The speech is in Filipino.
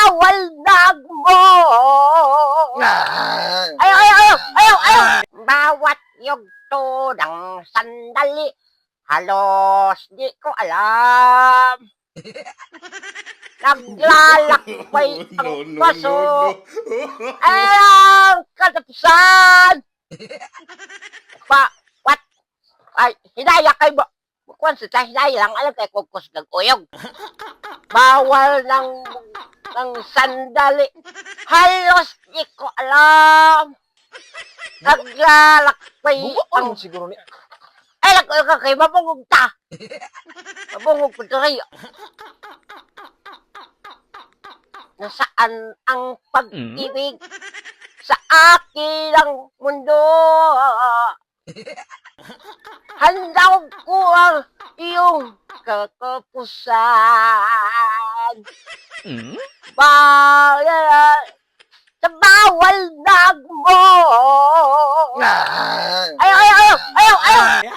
bawal nagmo. Ayaw, ayaw, ayaw, ayaw, ayaw. Bawat yugto ng sandali, halos di ko alam. Naglalakbay ang paso, ay ang katapusan. What? Ay, hinaya kay mo. Kung sa hinaya lang, alam kay kukos ng uyog. Bawal ng sandali. Halos di ko alam. Naglalakbay ang... siguro ni... Ay, nag-uyog ka kay mabungog ta. Mabungog ko tayo. Nasaan ang pag-ibig sa akin ang mundo? Handang ko ang iyong katapusan. Sa bawal nagmo. Ayaw, ayaw, ayaw, ayaw, ayaw.